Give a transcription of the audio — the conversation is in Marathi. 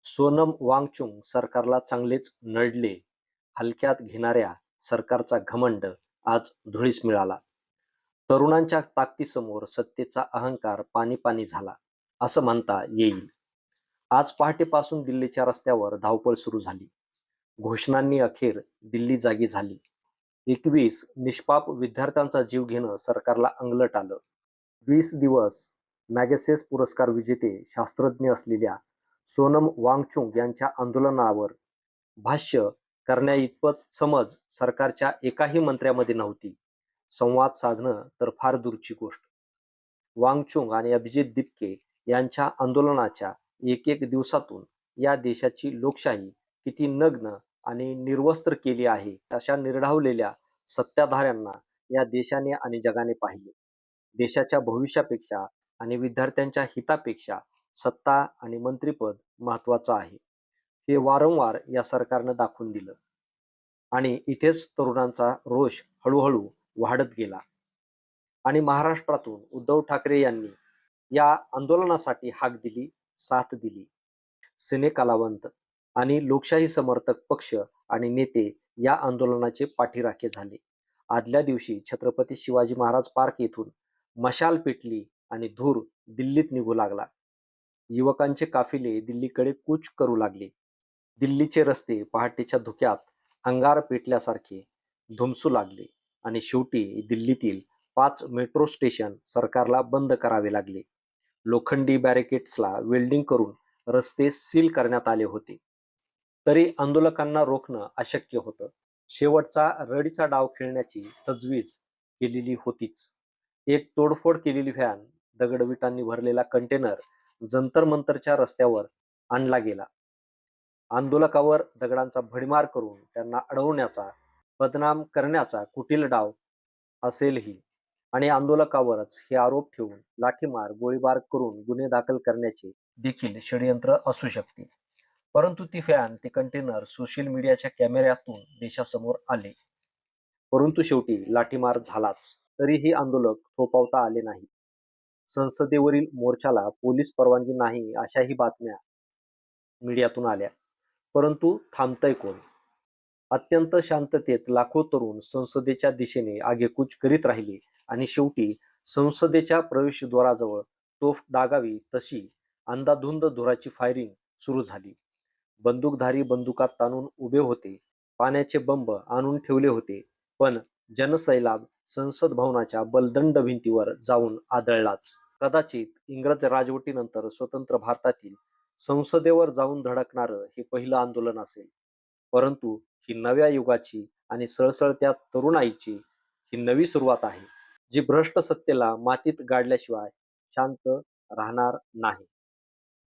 सोनम वांगचुक सरकारला चांगलेच नडले. हलक्यात घेणाऱ्या सरकारचा घमंड आज धुळीस मिळाला. तरुणांच्या ताकदीसमोर सत्तेचा अहंकार पाणी पाणी झाला, असं म्हणता येईल. आज पहाटेपासून दिल्लीच्या रस्त्यावर धावपळ सुरू झाली. घोषणांनी अखेर दिल्ली जागी झाली. 21 निष्पाप विद्यार्थ्यांचा जीव घेणं सरकारला अंगलट आलं. 20 दिवस मॅगसेसे पुरस्कार विजेते शास्त्रज्ञ असलेल्या सोनम वांगचुक यांच्या आंदोलनावर भाष्य करण्याइतपत समज सरकारच्या एकाही मंत्र्यामध्ये नव्हती. संवाद साधणं तर फार दूरची गोष्ट. वांगचुक आणि अभिजित दिपके यांच्या आंदोलनाच्या एक एक दिवसातून या देशाची लोकशाही किती नग्न आणि निर्वस्त्र केली आहे, अशा निर्ढावलेल्या सत्ताधाऱ्यांना या देशाने आणि जगाने पाहिले. देशाच्या भविष्यापेक्षा आणि विद्यार्थ्यांच्या हितापेक्षा सत्ता आणि मंत्रिपद महत्वाचं आहे, हे वारंवार या सरकारनं दाखवून दिलं. आणि इथेच तरुणांचा रोष हळूहळू वाढत गेला आणि महाराष्ट्रातून उद्धव ठाकरे यांनी या आंदोलनासाठी हाक दिली, साथ दिली. सिनेकलावंत आणि लोकशाही समर्थक पक्ष आणि नेते या आंदोलनाचे पाठीराखे झाले. आदल्या दिवशी छत्रपती शिवाजी महाराज पार्क येथून मशाल पेटली आणि धूर दिल्लीत निघू लागला. युवकांचे काफिले दिल्लीकडे कूच करू लागले. दिल्लीचे रस्ते पहाटेच्या धुक्यात अंगार पेटल्यासारखे धुमसू लागले आणि शेवटी दिल्लीतील 5 मेट्रो स्टेशन सरकारला बंद करावे लागले. लोखंडी बॅरिकेड्सला वेल्डिंग करून रस्ते सील करण्यात आले होते. तरी आंदोलकांना रोखणं अशक्य होतं. शेवटचा रडीचा डाव खेळण्याची तजवीज केलेली होतीच. एक तोडफोड केलेली व्हॅन, दगडविटांनी भरलेला कंटेनर जंतर मंतरच्या रस्त्यावर आणला गेला. आंदोलकावर दगडांचा भडीमार करून त्यांना अडवण्याचा, बदनाम करण्याचा कुटील डाव असेलही आणि आंदोलकावरच हे आरोप ठेवून लाठीमार, गोळीबार करून गुन्हे दाखल करण्याचे देखील षडयंत्र असू शकते. परंतु ती व्हॅन, ते कंटेनर सोशल मीडियाच्या कॅमेऱ्यातून देशासमोर आले. परंतु शेवटी लाठीमार झालाच. तरीही आंदोलक थोपवता आले नाही. संसदेवरील मोर्चाला पोलीस परवानगी नाही, अशाही बातम्या मीडियातून आल्या. परंतु थांबतंय कोण? अत्यंत शांततेत लाखो तरुण संसदेच्या दिशेने आगेकूच करीत राहिले आणि शेवटी संसदेच्या प्रवेशद्वाराजवळ तोफ डागावी तशी अंधाधुंद धुराची फायरिंग सुरू झाली. बंदूकधारी बंदुका ताणून उभे होते. पाण्याचे बंब आणून ठेवले होते. पण जनसैलाब संसद भवनाच्या बलदंड भिंतीवर जाऊन आदळलाच. कदाचित इंग्रज राजवटीनंतर स्वतंत्र भारतातील संसदेवर जाऊन धडकणारं हे पहिलं आंदोलन असेल. परंतु ही नव्या युगाची आणि सळसळत्या तरुणाईची ही नवी सुरुवात आहे, जी भ्रष्ट सत्तेला मातीत गाडल्याशिवाय शांत राहणार नाही.